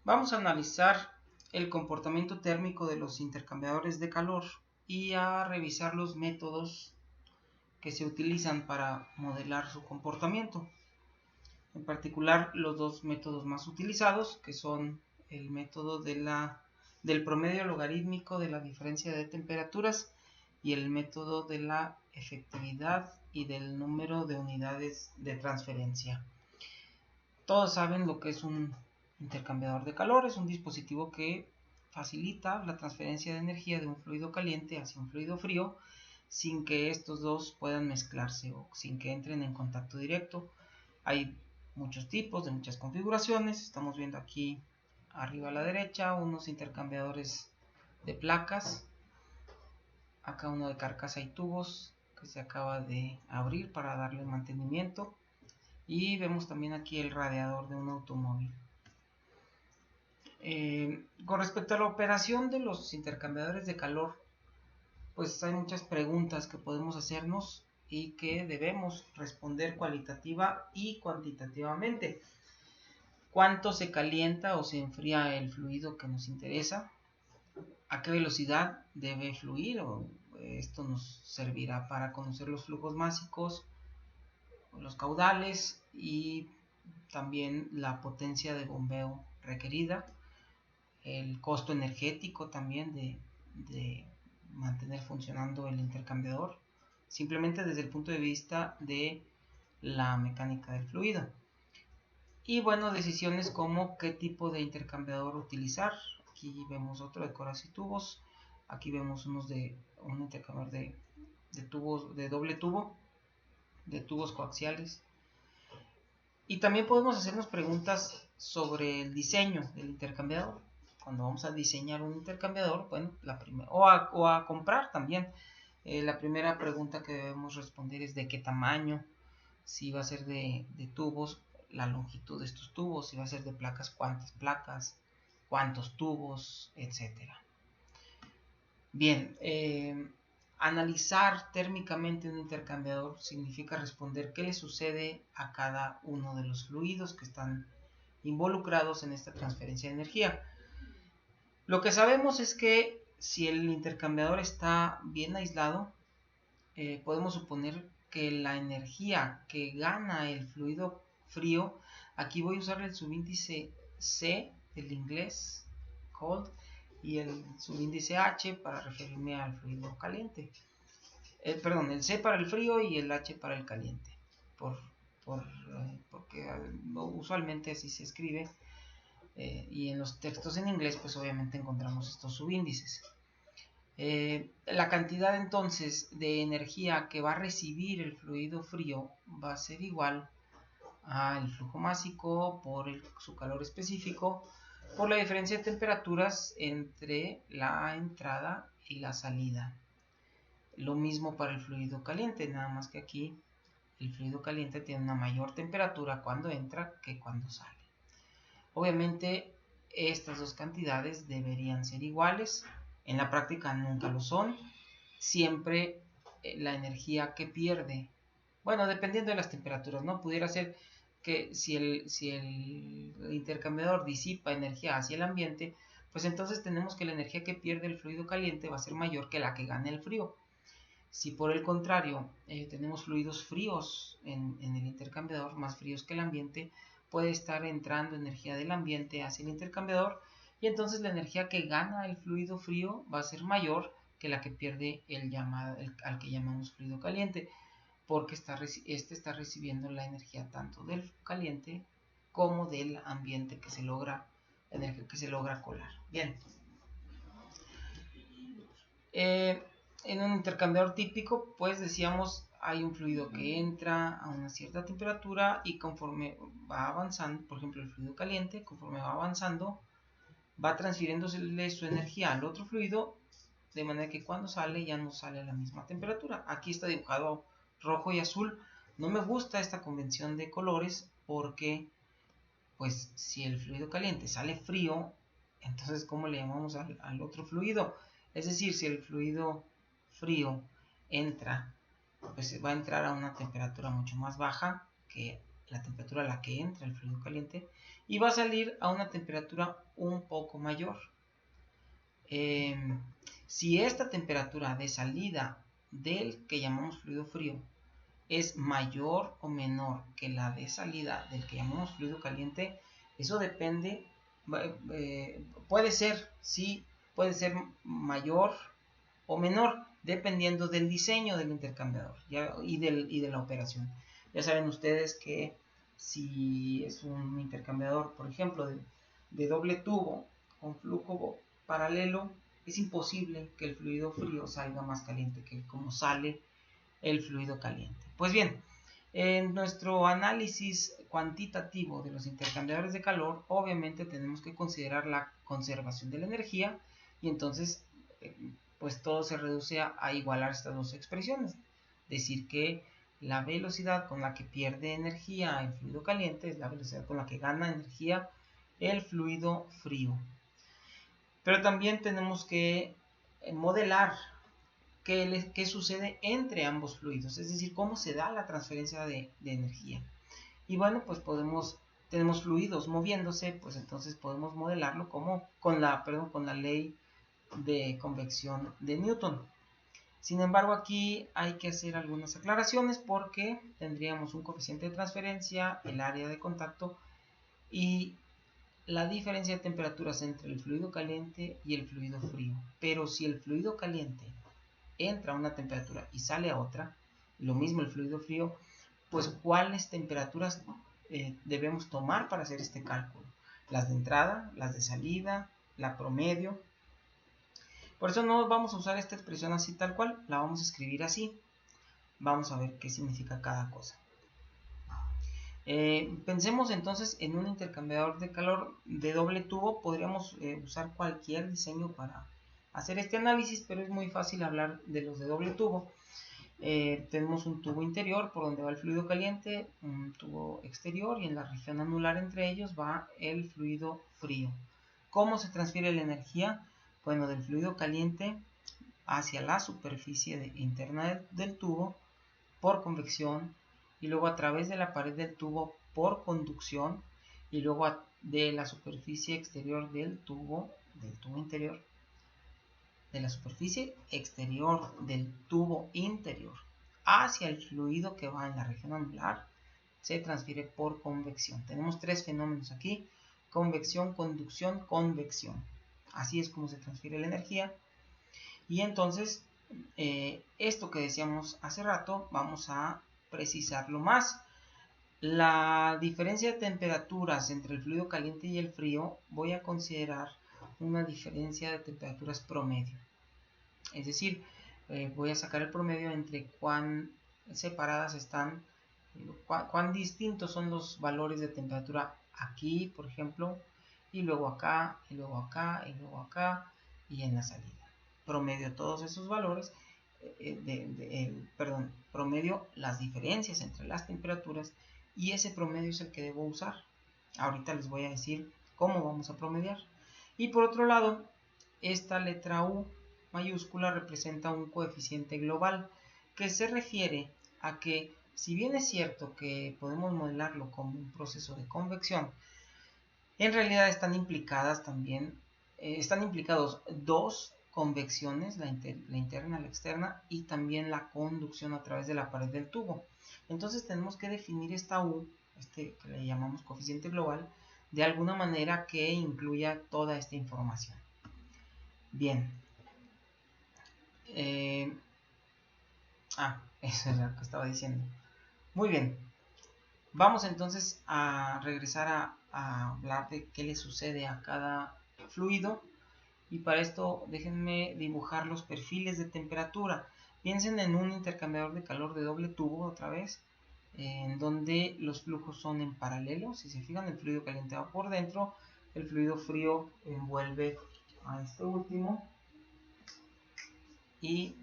Vamos a analizar el comportamiento térmico de los intercambiadores de calor y a revisar los métodos que se utilizan para modelar su comportamiento. En particular, los dos métodos más utilizados, que son el método del promedio logarítmico de la diferencia de temperaturas y el método de la efectividad y del número de unidades de transferencia. Todos saben lo que es un intercambiador de calor. Es un dispositivo que facilita la transferencia de energía de un fluido caliente hacia un fluido frío sin que estos dos puedan mezclarse o sin que entren en contacto directo. Hay muchos tipos, de muchas configuraciones. Estamos viendo aquí arriba a la derecha unos intercambiadores de placas. Acá uno de carcasa y tubos que se acaba de abrir para darle mantenimiento. Y vemos también aquí el radiador de un automóvil. Con respecto a la operación de los intercambiadores de calor, pues hay muchas preguntas que podemos hacernos y que debemos responder cualitativa y cuantitativamente. ¿Cuánto se calienta o se enfría el fluido que nos interesa? ¿A qué velocidad debe fluir? Esto nos servirá para conocer los flujos másicos, los caudales y también la potencia de bombeo requerida, el costo energético también de mantener funcionando el intercambiador, simplemente desde el punto de vista de la mecánica del fluido. Y bueno, decisiones como qué tipo de intercambiador utilizar. Aquí vemos otro de coras y tubos. Aquí vemos un intercambiador de tubos de doble tubo, de tubos coaxiales. Y también podemos hacernos preguntas sobre el diseño del intercambiador. Cuando vamos a diseñar un intercambiador, bueno, o a comprar también. La primera pregunta que debemos responder es de qué tamaño, si va a ser de tubos, la longitud de estos tubos, si va a ser de placas, cuántos tubos, etcétera. Bien, analizar térmicamente un intercambiador significa responder qué le sucede a cada uno de los fluidos que están involucrados en esta transferencia de energía. Lo que sabemos es que si el intercambiador está bien aislado, podemos suponer que la energía que gana el fluido frío, aquí voy a usar el subíndice C del inglés, cold, y el subíndice H para referirme al fluido caliente. El C para el frío y el H para el caliente, porque usualmente así se escribe, y en los textos en inglés pues obviamente encontramos estos subíndices. La cantidad entonces de energía que va a recibir el fluido frío va a ser igual al flujo másico por su calor específico por la diferencia de temperaturas entre la entrada y la salida. Lo mismo para el fluido caliente, nada más que aquí el fluido caliente tiene una mayor temperatura cuando entra que cuando sale. Obviamente estas dos cantidades deberían ser iguales. En la práctica nunca lo son. Siempre la energía que pierde, bueno, dependiendo de las temperaturas, ¿no? Pudiera ser que si el intercambiador disipa energía hacia el ambiente, pues entonces tenemos que la energía que pierde el fluido caliente va a ser mayor que la que gana el frío. Si por el contrario tenemos fluidos fríos en el intercambiador, más fríos que el ambiente, puede estar entrando energía del ambiente hacia el intercambiador y entonces la energía que gana el fluido frío va a ser mayor que la que pierde al que llamamos fluido caliente, porque este está recibiendo la energía tanto del caliente como del ambiente energía que se logra colar. Bien. En un intercambiador típico, pues decíamos, hay un fluido que entra a una cierta temperatura y conforme va avanzando, por ejemplo el fluido caliente, conforme va avanzando, va transfiriéndosele su energía al otro fluido, de manera que cuando sale ya no sale a la misma temperatura. Aquí está dibujado rojo y azul. No me gusta esta convención de colores porque, pues, si el fluido caliente sale frío, entonces ¿cómo le llamamos al otro fluido? Es decir, si el fluido frío entra, pues va a entrar a una temperatura mucho más baja que la temperatura a la que entra el fluido caliente, y va a salir a una temperatura un poco mayor. Si esta temperatura de salida del que llamamos fluido frío es mayor o menor que la de salida del que llamamos fluido caliente, eso depende, puede ser, sí, puede ser mayor o menor, dependiendo del diseño del intercambiador y de la operación. Ya saben ustedes que si es un intercambiador, por ejemplo, de doble tubo con flujo paralelo, es imposible que el fluido frío salga más caliente que como sale el fluido caliente. Pues bien, en nuestro análisis cuantitativo de los intercambiadores de calor, obviamente tenemos que considerar la conservación de la energía, y entonces pues todo se reduce a igualar estas dos expresiones. Decir que la velocidad con la que pierde energía el fluido caliente es la velocidad con la que gana energía el fluido frío. Pero también tenemos que modelar qué sucede entre ambos fluidos, es decir, cómo se da la transferencia de energía. Y bueno, pues tenemos fluidos moviéndose, pues entonces podemos modelarlo como con la ley de convección de Newton. Sin embargo, aquí hay que hacer algunas aclaraciones porque tendríamos un coeficiente de transferencia, el área de contacto y la diferencia de temperaturas entre el fluido caliente y el fluido frío. Pero si el fluido caliente entra a una temperatura y sale a otra, lo mismo el fluido frío, pues cuáles temperaturas debemos tomar para hacer este cálculo. Las de entrada, las de salida, la promedio. Por eso no vamos a usar esta expresión así tal cual, la vamos a escribir así. Vamos a ver qué significa cada cosa. Pensemos entonces en un intercambiador de calor de doble tubo. Podríamos usar cualquier diseño para hacer este análisis, pero es muy fácil hablar de los de doble tubo. Tenemos un tubo interior por donde va el fluido caliente, un tubo exterior, y en la región anular entre ellos va el fluido frío. ¿Cómo se transfiere la energía? Bueno, del fluido caliente hacia la superficie interna del tubo por convección, y luego a través de la pared del tubo por conducción, y luego de la superficie exterior del tubo interior, de la superficie exterior del tubo interior hacia el fluido que va en la región anular, se transfiere por convección. Tenemos tres fenómenos aquí: convección, conducción, convección. Así es como se transfiere la energía. Y entonces esto que decíamos hace rato vamos a precisarlo más. La diferencia de temperaturas entre el fluido caliente y el frío, voy a considerar una diferencia de temperaturas promedio. Es decir, voy a sacar el promedio entre cuán separadas están, cuán distintos son los valores de temperatura aquí, por ejemplo, y luego acá, y luego acá, y luego acá, y en la salida. Promedio todos esos valores, promedio las diferencias entre las temperaturas, y ese promedio es el que debo usar. Ahorita les voy a decir cómo vamos a promediar. Y por otro lado, esta letra U mayúscula representa un coeficiente global, que se refiere a que, si bien es cierto que podemos modelarlo como un proceso de convección, en realidad están implicados dos convecciones, la interna y la externa, y también la conducción a través de la pared del tubo. Entonces tenemos que definir esta U, que le llamamos coeficiente global, de alguna manera que incluya toda esta información. Bien. Eso es lo que estaba diciendo. Muy bien. Vamos entonces a regresar a hablar de qué le sucede a cada fluido. Y para esto déjenme dibujar los perfiles de temperatura. Piensen en un intercambiador de calor de doble tubo otra vez, en donde los flujos son en paralelo. Si se fijan, el fluido caliente va por dentro, el fluido frío envuelve a este último, y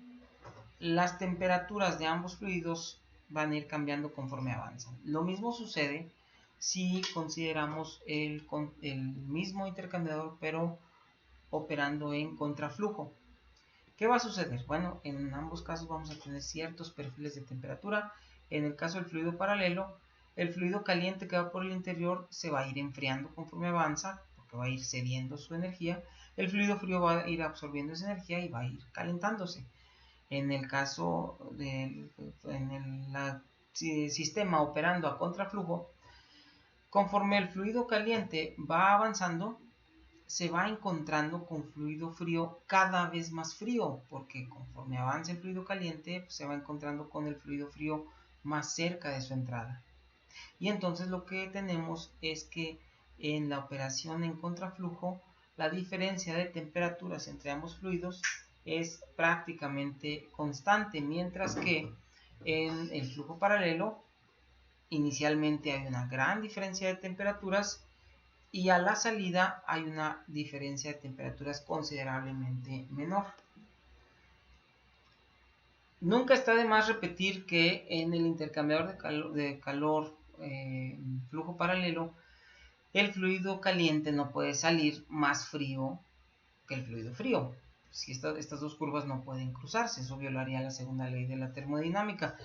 las temperaturas de ambos fluidos van a ir cambiando conforme avanzan. Lo mismo sucede si consideramos el mismo intercambiador pero operando en contraflujo. ¿Qué va a suceder? Bueno, en ambos casos vamos a tener ciertos perfiles de temperatura. En el caso del fluido paralelo, el fluido caliente que va por el interior se va a ir enfriando conforme avanza, porque va a ir cediendo su energía. El fluido frío va a ir absorbiendo esa energía y va a ir calentándose. En el caso del sistema operando a contraflujo, conforme el fluido caliente va avanzando, se va encontrando con fluido frío cada vez más frío, porque conforme avanza el fluido caliente, pues se va encontrando con el fluido frío más cerca de su entrada. Y entonces lo que tenemos es que en la operación en contraflujo, la diferencia de temperaturas entre ambos fluidos es prácticamente constante, mientras que en el flujo paralelo inicialmente hay una gran diferencia de temperaturas y a la salida hay una diferencia de temperaturas considerablemente menor. Nunca está de más repetir que en el intercambiador de calor flujo paralelo, el fluido caliente no puede salir más frío que el fluido frío. Si estas dos curvas no pueden cruzarse, eso violaría la segunda ley de la termodinámica.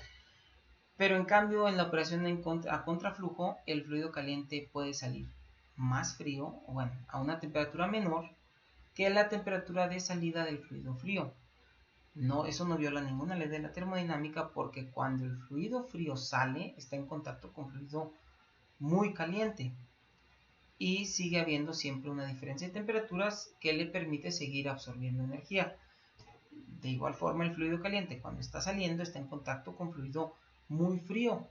Pero en cambio, en la operación a contraflujo, el fluido caliente puede salir más frío, o bueno, a una temperatura menor que la temperatura de salida del fluido frío. No, eso no viola ninguna ley de la termodinámica, porque cuando el fluido frío sale, está en contacto con fluido muy caliente y sigue habiendo siempre una diferencia de temperaturas que le permite seguir absorbiendo energía. De igual forma, el fluido caliente cuando está saliendo está en contacto con fluido muy frío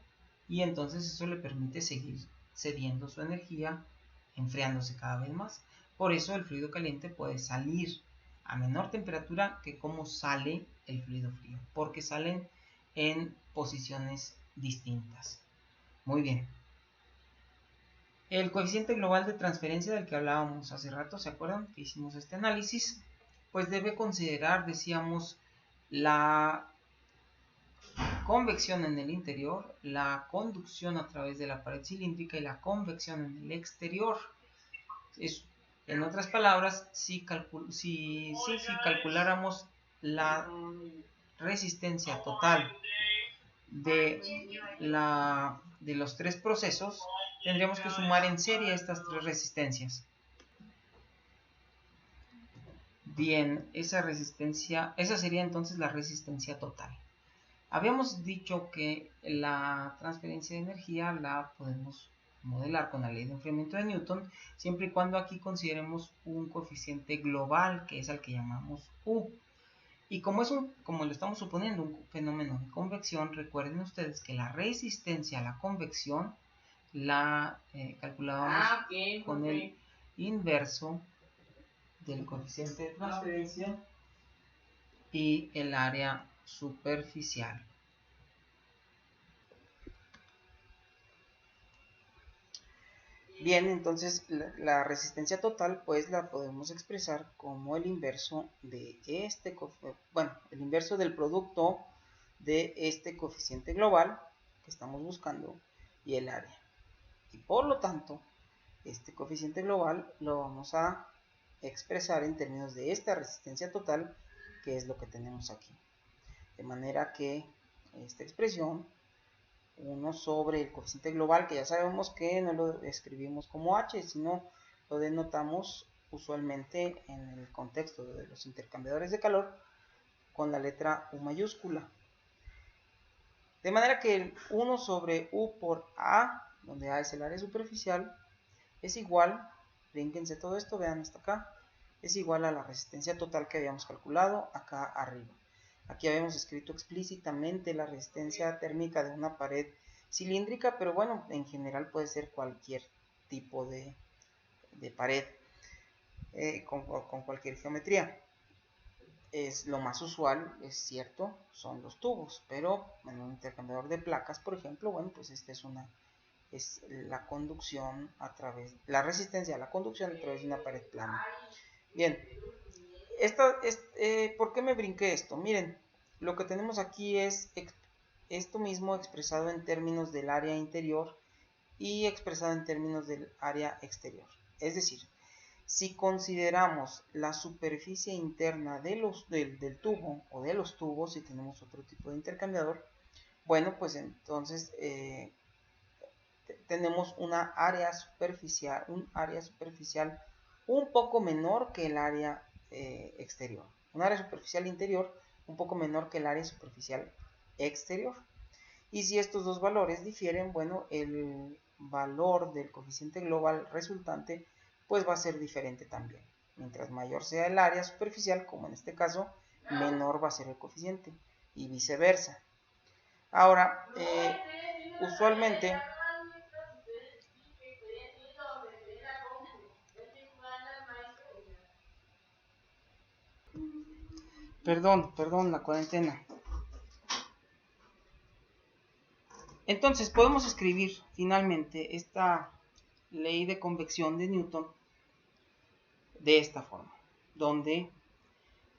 y entonces eso le permite seguir cediendo su energía, enfriándose cada vez más. Por eso el fluido caliente puede salir a menor temperatura que como sale el fluido frío, porque salen en posiciones distintas. Muy bien. El coeficiente global de transferencia del que hablábamos hace rato, ¿se acuerdan que hicimos este análisis? Pues debe considerar, decíamos, la convección en el interior, la conducción a través de la pared cilíndrica y la convección en el exterior. En otras palabras, si calculáramos la resistencia total de los tres procesos, tendríamos que sumar en serie estas tres resistencias. Bien, esa sería entonces la resistencia total. Habíamos dicho que la transferencia de energía la podemos modelar con la ley de enfriamiento de Newton, siempre y cuando aquí consideremos un coeficiente global, que es al que llamamos U. Y como lo estamos suponiendo, un fenómeno de convección, recuerden ustedes que la resistencia a la convección la calculábamos con el inverso del coeficiente de transferencia y el área superficial. Bien, entonces la resistencia total pues la podemos expresar como el inverso de el inverso del producto de este coeficiente global que estamos buscando y el área. Y por lo tanto, este coeficiente global lo vamos a expresar en términos de esta resistencia total, que es lo que tenemos aquí. De manera que esta expresión, 1 sobre el coeficiente global, que ya sabemos que no lo escribimos como h, sino lo denotamos usualmente en el contexto de los intercambiadores de calor con la letra U mayúscula. De manera que el 1 sobre U por A, donde A es el área superficial, es igual, brínquense todo esto, vean hasta acá, es igual a la resistencia total que habíamos calculado acá arriba. Aquí habíamos escrito explícitamente la resistencia térmica de una pared cilíndrica, pero bueno, en general puede ser cualquier tipo de pared con cualquier geometría. Es lo más usual, es cierto, son los tubos, pero en un intercambiador de placas, por ejemplo, bueno, pues esta es la conducción la resistencia a la conducción a través de una pared plana. Bien, ¿por qué me brinqué esto? Miren, lo que tenemos aquí es esto mismo expresado en términos del área interior y expresado en términos del área exterior. Es decir, si consideramos la superficie interna del tubo o de los tubos, si tenemos otro tipo de intercambiador, bueno, pues entonces tenemos un área superficial un poco menor que el área exterior. Un área superficial interior un poco menor que el área superficial exterior. Y si estos dos valores difieren, bueno, el valor del coeficiente global resultante pues va a ser diferente también. Mientras mayor sea el área superficial, como en este caso, menor va a ser el coeficiente y viceversa. Ahora, usualmente, perdón, la cuarentena. Entonces podemos escribir finalmente esta ley de convección de Newton de esta forma, donde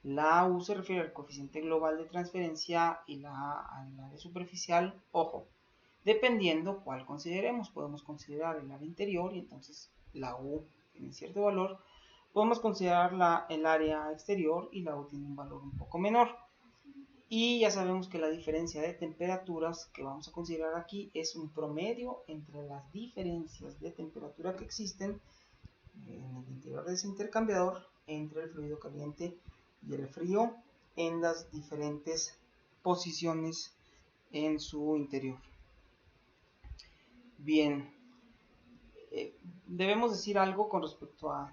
la U se refiere al coeficiente global de transferencia y la A al área superficial. Ojo, dependiendo cuál consideremos, podemos considerar el área interior y entonces la U tiene cierto valor. Podemos considerar el área exterior y la U tiene un valor un poco menor. Y ya sabemos que la diferencia de temperaturas que vamos a considerar aquí es un promedio entre las diferencias de temperatura que existen en el interior de ese intercambiador entre el fluido caliente y el frío en las diferentes posiciones en su interior. Bien, debemos decir algo con respecto a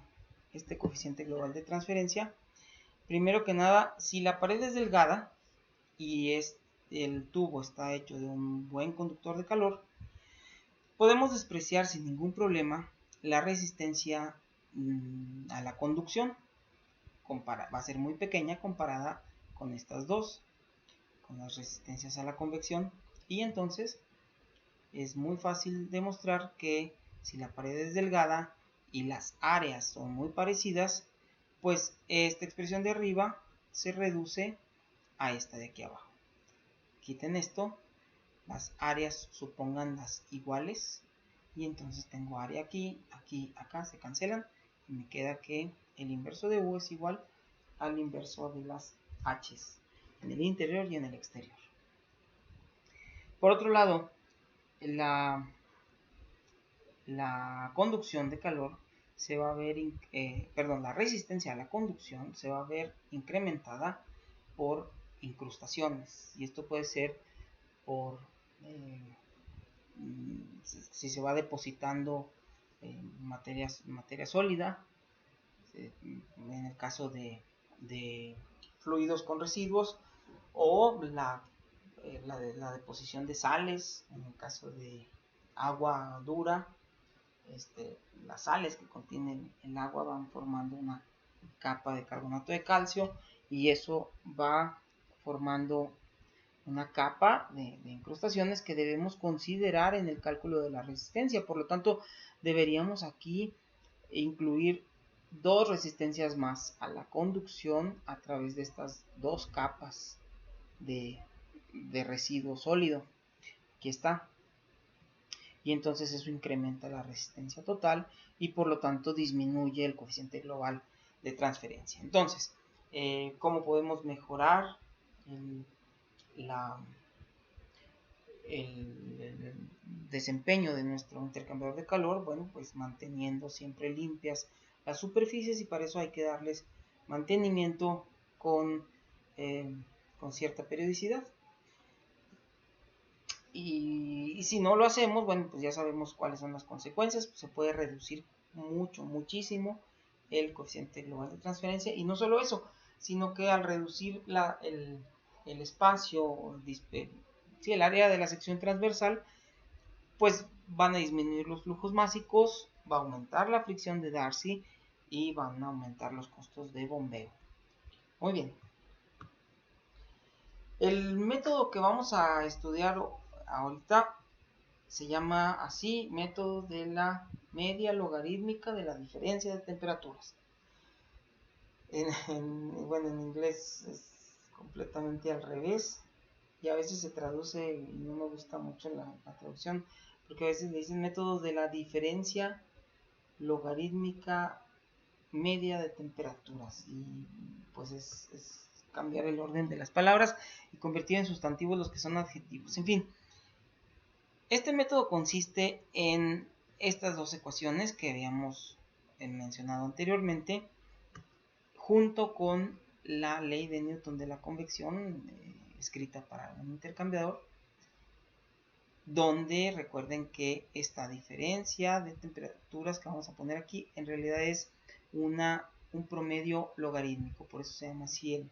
este coeficiente global de transferencia. Primero que nada, si la pared es delgada y el tubo está hecho de un buen conductor de calor, podemos despreciar sin ningún problema la resistencia a la conducción. Va a ser muy pequeña comparada con estas dos, con las resistencias a la convección, y entonces es muy fácil demostrar que si la pared es delgada y las áreas son muy parecidas, pues esta expresión de arriba se reduce a esta de aquí abajo. Quiten esto, las áreas supónganlas iguales y entonces tengo área aquí, aquí, acá, se cancelan y me queda que el inverso de U es igual al inverso de las H's en el interior y en el exterior. Por otro lado, la conducción de calor se va a ver, la resistencia a la conducción se va a ver incrementada por incrustaciones, y esto puede ser por si se va depositando materia sólida, en el caso de fluidos con residuos, o la deposición de sales, en el caso de agua dura. Las sales que contienen el agua van formando una capa de carbonato de calcio y eso va formando una capa de incrustaciones que debemos considerar en el cálculo de la resistencia. Por lo tanto, deberíamos aquí incluir dos resistencias más a la conducción a través de estas dos capas de residuo sólido. Aquí está. Y entonces eso incrementa la resistencia total y por lo tanto disminuye el coeficiente global de transferencia. Entonces, ¿cómo podemos mejorar el desempeño de nuestro intercambiador de calor? Bueno, pues manteniendo siempre limpias las superficies, y para eso hay que darles mantenimiento con cierta periodicidad. Y si no lo hacemos, bueno, pues ya sabemos cuáles son las consecuencias. Pues se puede reducir muchísimo el coeficiente global de transferencia, y no solo eso, sino que al reducir el espacio, el área de la sección transversal, pues van a disminuir los flujos másicos, va a aumentar la fricción de Darcy y van a aumentar los costos de bombeo. Muy bien. El método que vamos a estudiar ahorita se llama así, método de la media logarítmica de la diferencia de temperaturas. Bueno, en inglés es completamente al revés, y a veces se traduce y no me gusta mucho la traducción, porque a veces le dicen método de la diferencia logarítmica media de temperaturas, y pues es cambiar el orden de las palabras y convertir en sustantivos los que son adjetivos. En fin, Este método consiste en estas dos ecuaciones que habíamos mencionado anteriormente, junto con la ley de Newton de la convección, escrita para un intercambiador, donde recuerden que esta diferencia de temperaturas que vamos a poner aquí en realidad es un promedio logarítmico, por eso se llama así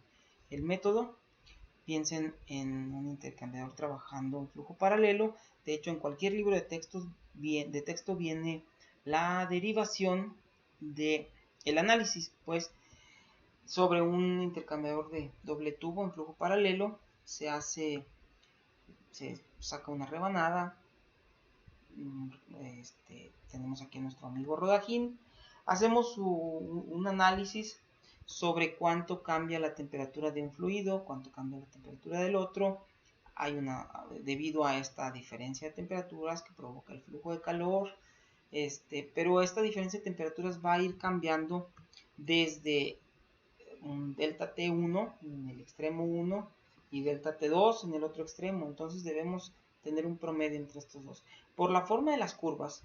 el método. Piensen en un intercambiador trabajando en flujo paralelo. De hecho, en cualquier libro de texto viene la derivación del análisis, pues sobre un intercambiador de doble tubo en flujo paralelo se saca una rebanada. Tenemos aquí a nuestro amigo Rodajín. Hacemos un análisis sobre cuánto cambia la temperatura de un fluido, cuánto cambia la temperatura del otro. Debido a esta diferencia de temperaturas que provoca el flujo de calor, pero esta diferencia de temperaturas va a ir cambiando desde un delta T1 en el extremo 1 y delta T2 en el otro extremo. Entonces debemos tener un promedio entre estos dos. Por la forma de las curvas,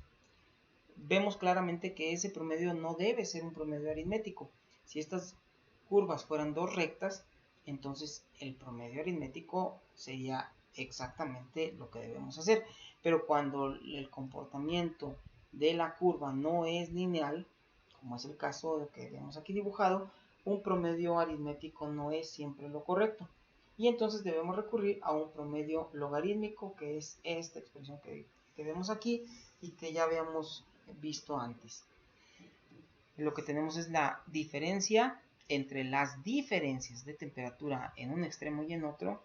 vemos claramente que ese promedio no debe ser un promedio aritmético. Si estas curvas fueran dos rectas, entonces el promedio aritmético sería exactamente lo que debemos hacer. Pero cuando el comportamiento de la curva no es lineal, como es el caso que vemos aquí dibujado, un promedio aritmético no es siempre lo correcto. Y entonces debemos recurrir a un promedio logarítmico, que es esta expresión que vemos aquí y que ya habíamos visto antes. Lo que tenemos es la diferencia entre las diferencias de temperatura en un extremo y en otro,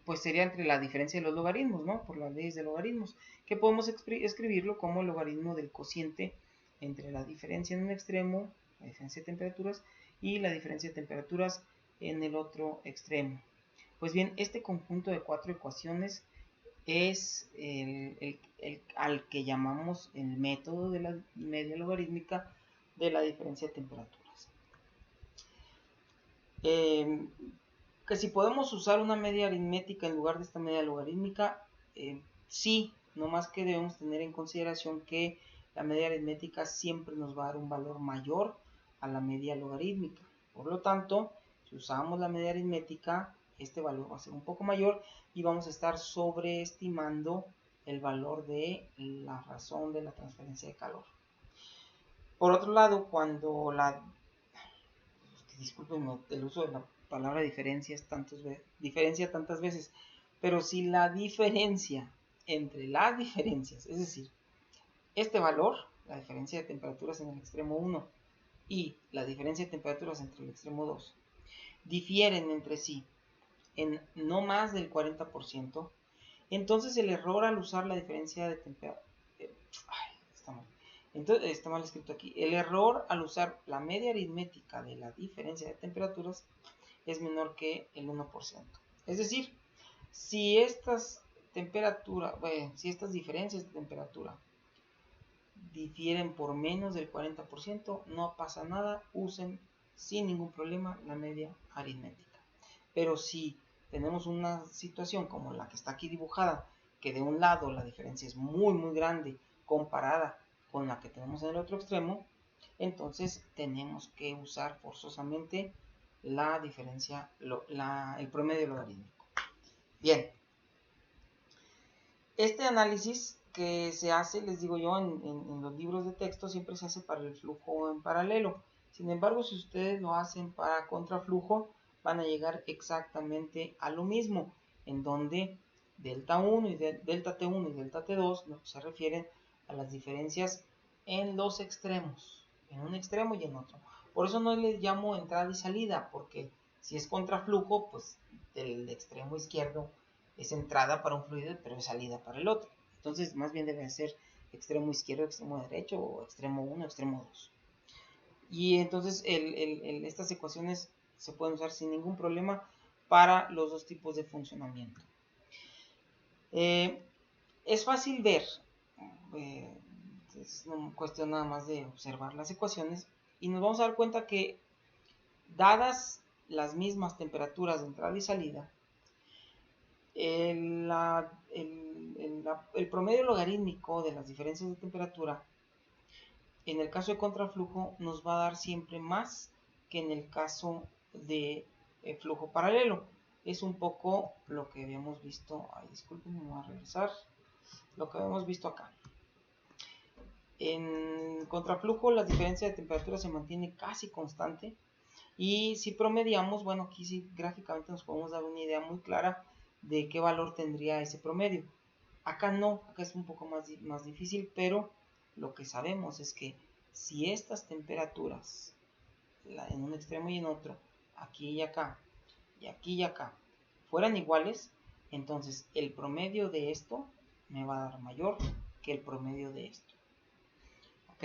pues sería entre la diferencia de los logaritmos, ¿no? Por las leyes de logaritmos, que podemos escribirlo como el logaritmo del cociente entre la diferencia en un extremo, la diferencia de temperaturas, y la diferencia de temperaturas en el otro extremo. Pues bien, este conjunto de cuatro ecuaciones es al que llamamos el método de la media logarítmica de la diferencia de temperaturas. Que si podemos usar una media aritmética en lugar de esta media logarítmica, sí, no más que debemos tener en consideración que la media aritmética siempre nos va a dar un valor mayor a la media logarítmica. Por lo tanto, si usamos la media aritmética, este valor va a ser un poco mayor y vamos a estar sobreestimando el valor de la razón de la transferencia de calor. Por otro lado, cuando discúlpenme el uso de la palabra diferencia tantas veces, pero si la diferencia entre las diferencias, es decir, este valor, la diferencia de temperaturas en el extremo 1 y la diferencia de temperaturas entre el extremo 2, difieren entre sí en no más del 40%, entonces el error al usar la diferencia de temperatura... Entonces, está mal escrito aquí. El error al usar la media aritmética de la diferencia de temperaturas es menor que el 1%. Es decir, si estas diferencias de temperatura difieren por menos del 40%, no pasa nada, usen sin ningún problema la media aritmética. Pero si tenemos una situación como la que está aquí dibujada, que de un lado la diferencia es muy muy grande comparada con la que tenemos en el otro extremo, entonces tenemos que usar forzosamente la diferencia, el promedio logarítmico. Bien, este análisis que se hace, les digo yo, en los libros de texto siempre se hace para el flujo en paralelo. Sin embargo, si ustedes lo hacen para contraflujo, van a llegar exactamente a lo mismo, en donde delta 1 y delta T1 y delta T2 se refieren a las diferencias en los extremos, en un extremo y en otro. Por eso no les llamo entrada y salida, porque si es contraflujo, pues del extremo izquierdo es entrada para un fluido, pero es salida para el otro. Entonces, más bien debe ser extremo izquierdo, extremo derecho, o extremo 1, extremo 2. Y entonces estas ecuaciones se pueden usar sin ningún problema para los dos tipos de funcionamiento. Es fácil ver, es una cuestión nada más de observar las ecuaciones, y nos vamos a dar cuenta que, dadas las mismas temperaturas de entrada y salida, la el promedio logarítmico de las diferencias de temperatura, en el caso de contraflujo, nos va a dar siempre más que en el caso de flujo paralelo. Es un poco lo que habíamos visto. Ay, disculpen, me voy a regresar. Lo que habíamos visto acá. En contraflujo, la diferencia de temperatura se mantiene casi constante. Y si promediamos, bueno, aquí sí gráficamente nos podemos dar una idea muy clara de qué valor tendría ese promedio. Acá no, acá es un poco más difícil, pero lo que sabemos es que si estas temperaturas, en un extremo y en otro, aquí y acá, y aquí y acá, fueran iguales, entonces el promedio de esto me va a dar mayor que el promedio de esto. ¿Ok?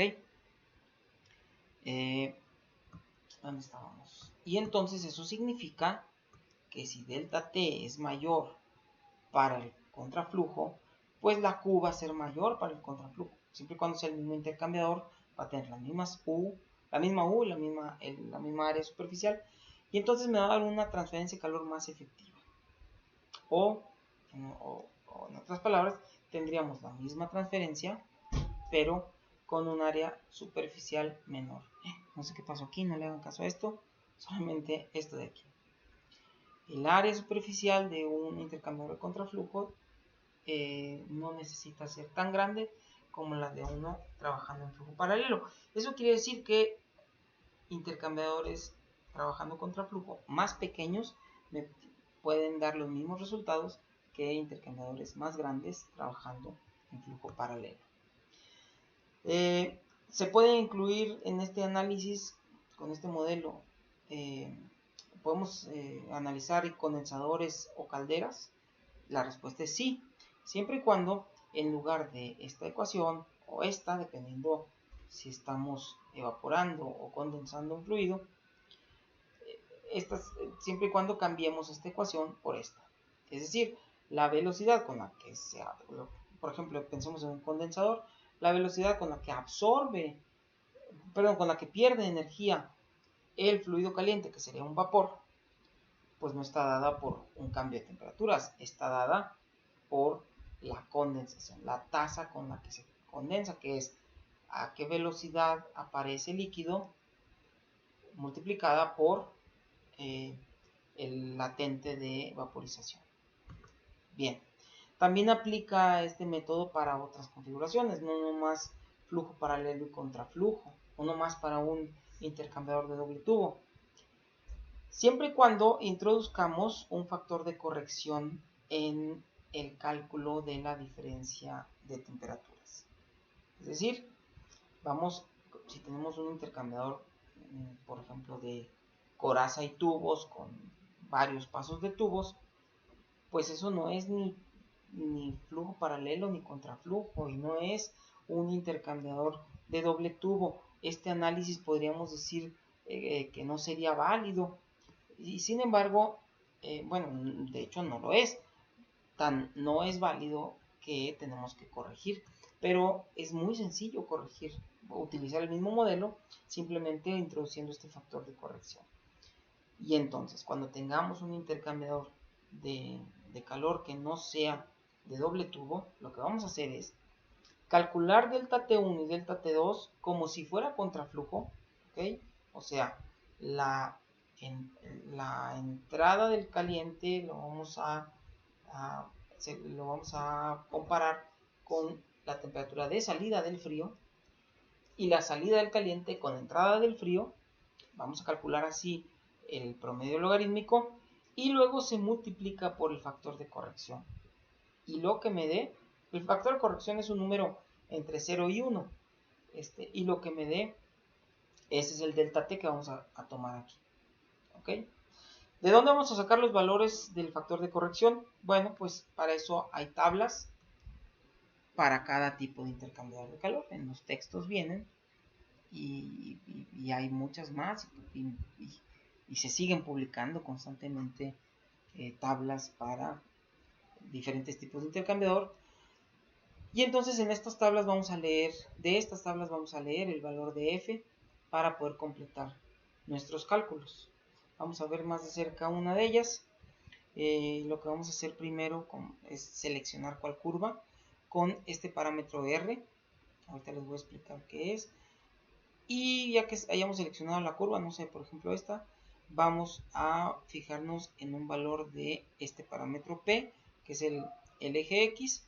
¿Dónde estábamos? Y entonces eso significa que si delta T es mayor para el contraflujo, pues la Q va a ser mayor para el contraflujo. Siempre y cuando sea el mismo intercambiador, va a tener la misma U y la misma área superficial. Y entonces me va a dar una transferencia de calor más efectiva. O en otras palabras, tendríamos la misma transferencia, pero con un área superficial menor. No sé qué pasó aquí, no le hagan caso a esto, solamente esto de aquí. El área superficial de un intercambiador de contraflujo no necesita ser tan grande como la de uno trabajando en flujo paralelo. Eso quiere decir que intercambiadores trabajando contraflujo más pequeños me pueden dar los mismos resultados que intercambiadores más grandes trabajando en flujo paralelo. Se puede incluir en este análisis, con este modelo, podemos analizar condensadores o calderas. La respuesta es sí, siempre y cuando en lugar de esta ecuación o esta, dependiendo si estamos evaporando o condensando un fluido, siempre y cuando cambiemos esta ecuación por esta. Es decir, la velocidad con la que por ejemplo, pensemos en un condensador, la velocidad con la que con la que pierde energía el fluido caliente, que sería un vapor, pues no está dada por un cambio de temperaturas, está dada por la condensación, la tasa con la que se condensa, que es a qué velocidad aparece el líquido multiplicada por el latente de vaporización. Bien, también aplica este método para otras configuraciones, no nomás flujo paralelo y contraflujo, o nomás para un intercambiador de doble tubo. Siempre y cuando introduzcamos un factor de corrección en el cálculo de la diferencia de temperaturas. Es decir, si tenemos un intercambiador, por ejemplo, de coraza y tubos con varios pasos de tubos, pues eso no es ni flujo paralelo ni contraflujo y no es un intercambiador de doble tubo. Este análisis podríamos decir que no sería válido y sin embargo, bueno, de hecho no lo es. No es válido que tenemos que corregir, pero es muy sencillo corregir, utilizar el mismo modelo, simplemente introduciendo este factor de corrección. Y entonces, cuando tengamos un intercambiador de calor que no sea de doble tubo, lo que vamos a hacer es calcular delta T1 y delta T2 como si fuera contraflujo, ¿ok? O sea, la entrada del caliente lo vamos a comparar con la temperatura de salida del frío y la salida del caliente con la entrada del frío. Vamos a calcular así el promedio logarítmico y luego se multiplica por el factor de corrección. Y lo que me dé, el factor de corrección es un número entre 0 y 1. Y lo que me dé, ese es el delta T que vamos a tomar aquí. ¿Ok? ¿De dónde vamos a sacar los valores del factor de corrección? Bueno, pues para eso hay tablas para cada tipo de intercambiador de calor. En los textos vienen y hay muchas más y se siguen publicando constantemente tablas para diferentes tipos de intercambiador. Y entonces en estas tablas vamos a leer, el valor de F para poder completar nuestros cálculos. Vamos a ver más de cerca una de ellas. Lo que vamos a hacer primero es seleccionar cuál curva con este parámetro R. Ahorita les voy a explicar qué es. Y ya que hayamos seleccionado la curva, no sé, por ejemplo esta, vamos a fijarnos en un valor de este parámetro P, que es el eje X.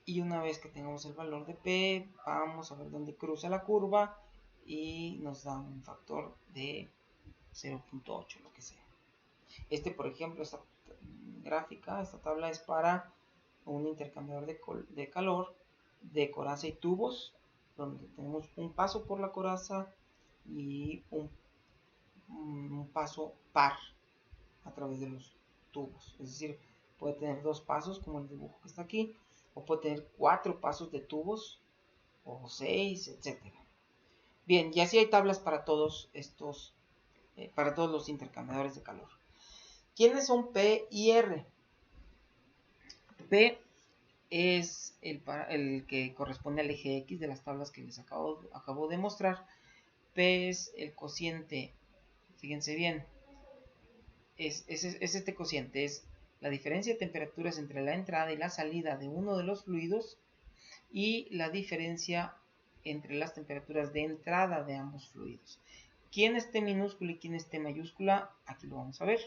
Y una vez que tengamos el valor de P, vamos a ver dónde cruza la curva y nos da un factor de 0.8, lo que sea. Por ejemplo, esta gráfica, esta tabla es para un intercambiador de calor de coraza y tubos, donde tenemos un paso por la coraza y un paso par a través de los tubos. Es decir, puede tener dos pasos como el dibujo que está aquí, o puede tener 4 pasos de tubos, o 6, etcétera. Bien, y así hay tablas para todos estos, para todos los intercambiadores de calor. ¿Quiénes son P y R? P es el que corresponde al eje X de las tablas que les acabo de mostrar. P es el cociente, fíjense bien, es este cociente, es la diferencia de temperaturas entre la entrada y la salida de uno de los fluidos y la diferencia entre las temperaturas de entrada de ambos fluidos. ¿Quién es T minúscula y quién es T mayúscula? Aquí lo vamos a ver.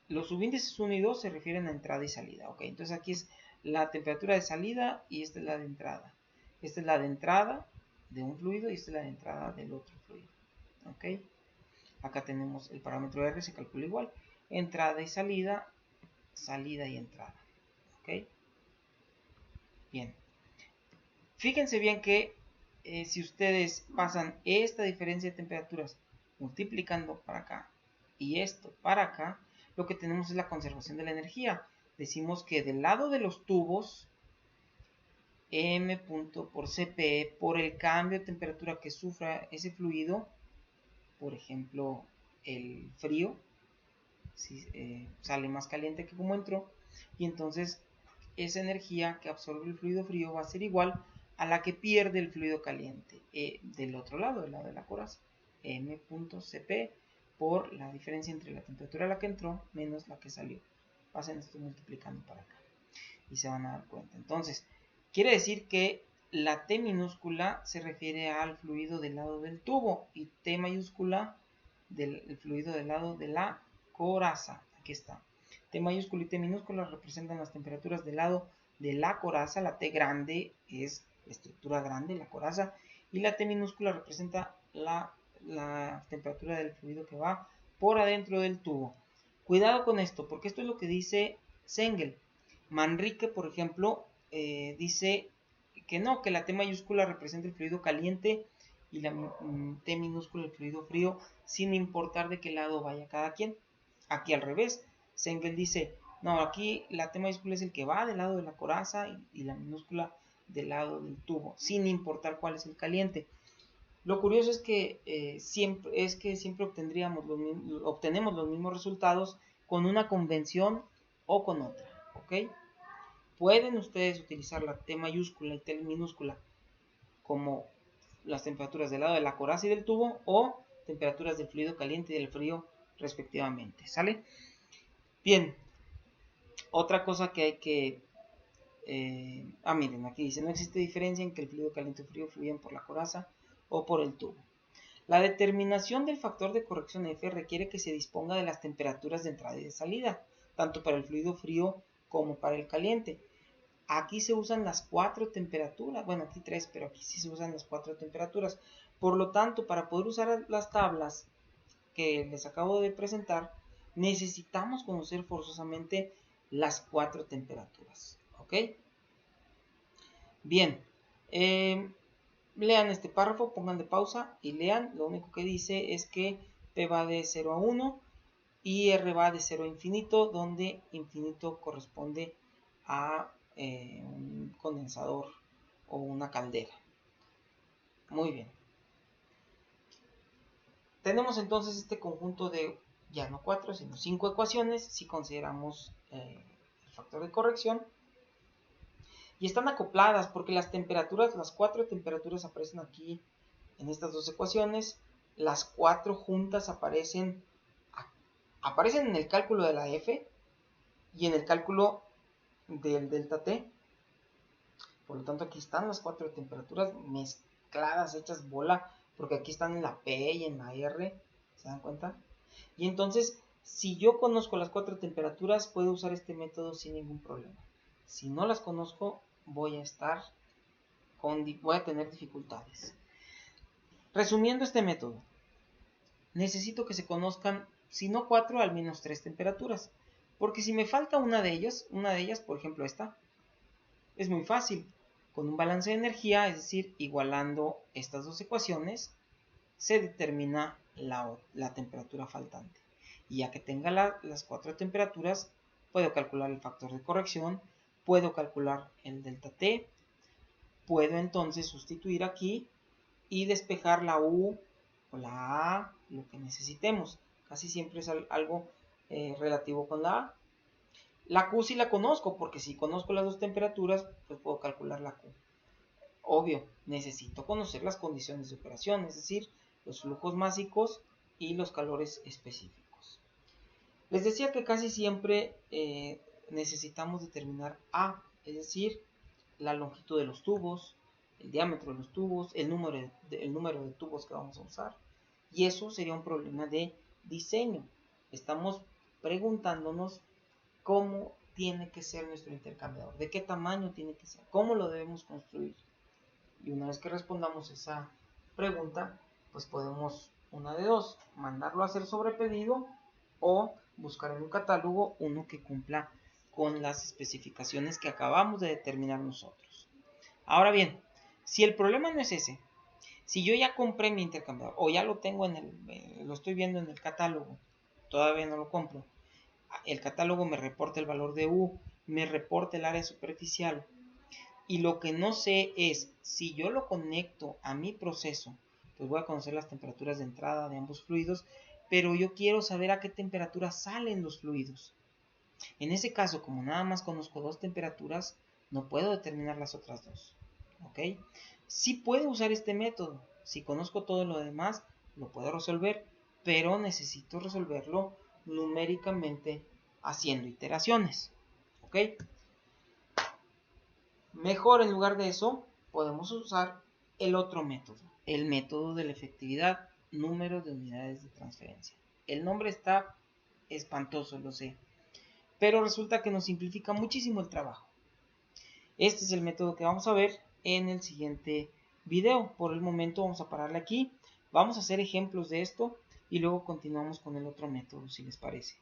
Los subíndices 1 y 2 se refieren a entrada y salida. Ok, entonces aquí es la temperatura de salida y esta es la de entrada. Esta es la de entrada de un fluido y esta es la de entrada del otro fluido. Ok, acá tenemos el parámetro R, se calcula igual. Entrada y salida, salida y entrada. Ok, bien. Fíjense bien que si ustedes pasan esta diferencia de temperaturas multiplicando para acá y esto para acá, lo que tenemos es la conservación de la energía. Decimos que del lado de los tubos, M punto por Cp, por el cambio de temperatura que sufra ese fluido, por ejemplo, el frío, sale más caliente que como entró, y entonces esa energía que absorbe el fluido frío va a ser igual a la que pierde el fluido caliente del otro lado, del lado de la coraza. M.Cp por la diferencia entre la temperatura a la que entró menos la que salió. Pasen esto multiplicando para acá y se van a dar cuenta. Entonces, quiere decir que la T minúscula se refiere al fluido del lado del tubo y T mayúscula del fluido del lado de la coraza. Aquí está. T mayúscula y T minúscula representan las temperaturas del lado de la coraza. La T grande es la estructura grande, la coraza, y la T minúscula representa la temperatura del fluido que va por adentro del tubo. Cuidado con esto, porque esto es lo que dice Sengel. Manrique, por ejemplo, dice que no, que la T mayúscula representa el fluido caliente y la T minúscula el fluido frío, sin importar de qué lado vaya cada quien. Aquí al revés, Sengel dice, no, aquí la T mayúscula es el que va del lado de la coraza y la minúscula del lado del tubo, sin importar cuál es el caliente. Lo curioso es que siempre obtenemos los mismos resultados con una convención o con otra, ¿ok? Pueden ustedes utilizar la T mayúscula y T minúscula como las temperaturas del lado de la coraza y del tubo o temperaturas del fluido caliente y del frío respectivamente, ¿sale? Bien, otra cosa que hay que... miren, aquí dice, no existe diferencia en que el fluido caliente y frío fluyen por la coraza o por el tubo. La determinación del factor de corrección F requiere que se disponga de las temperaturas de entrada y de salida, tanto para el fluido frío como para el caliente. Aquí se usan las 4 temperaturas, bueno, aquí 3, pero aquí sí se usan las 4 temperaturas. Por lo tanto, para poder usar las tablas que les acabo de presentar, necesitamos conocer forzosamente las 4 temperaturas, ¿ok? Bien, lean este párrafo, pongan de pausa y lean. Lo único que dice es que P va de 0 a 1 y R va de 0 a infinito, donde infinito corresponde a un condensador o una caldera. Muy bien. Tenemos entonces este conjunto de ya no 4, sino 5 ecuaciones si consideramos el factor de corrección. Y están acopladas porque las temperaturas, las 4 temperaturas aparecen aquí en estas dos ecuaciones. Las 4 juntas aparecen aparecen en el cálculo de la F y en el cálculo del delta T. Por lo tanto, aquí están las 4 temperaturas mezcladas, hechas bola, porque aquí están en la P y en la R, ¿se dan cuenta? Y entonces, si yo conozco las 4 temperaturas, puedo usar este método sin ningún problema. Si no las conozco, voy a tener dificultades. Resumiendo este método, necesito que se conozcan, si no 4, al menos 3 temperaturas. Porque si me falta una de ellas, por ejemplo esta, es muy fácil. Con un balance de energía, es decir, igualando estas dos ecuaciones, se determina la temperatura faltante. Y ya que tenga las 4 temperaturas, puedo calcular el factor de corrección, puedo calcular el delta T, puedo entonces sustituir aquí y despejar la U o la A, lo que necesitemos. Casi siempre es algo relativo con la A. La Q sí la conozco, porque si conozco las dos temperaturas, pues puedo calcular la Q. Obvio, necesito conocer las condiciones de operación, es decir, los flujos másicos y los calores específicos. Les decía que casi siempre necesitamos determinar A, es decir, la longitud de los tubos, el diámetro de los tubos, el número de tubos que vamos a usar. Y eso sería un problema de diseño. Estamos preguntándonos cómo tiene que ser nuestro intercambiador, de qué tamaño tiene que ser, cómo lo debemos construir. Y una vez que respondamos esa pregunta, pues podemos, una de dos, mandarlo a hacer sobre pedido o buscar en un catálogo uno que cumpla con las especificaciones que acabamos de determinar nosotros. Ahora bien, si el problema no es ese, si yo ya compré mi intercambiador o ya lo tengo lo estoy viendo en el catálogo, todavía no lo compro, el catálogo me reporta el valor de U, me reporta el área superficial, y lo que no sé es, si yo lo conecto a mi proceso, pues voy a conocer las temperaturas de entrada de ambos fluidos, pero yo quiero saber a qué temperatura salen los fluidos. En ese caso, como nada más conozco dos temperaturas, no puedo determinar las otras dos. ¿Ok? Sí puedo usar este método. Si conozco todo lo demás, lo puedo resolver, pero necesito resolverlo numéricamente haciendo iteraciones. ¿Ok? Mejor, en lugar de eso, podemos usar el otro método, el método de la efectividad, número de unidades de transferencia. El nombre está espantoso, lo sé, pero resulta que nos simplifica muchísimo el trabajo. Este es el método que vamos a ver en el siguiente video. Por el momento vamos a pararle aquí, vamos a hacer ejemplos de esto y luego continuamos con el otro método, si les parece.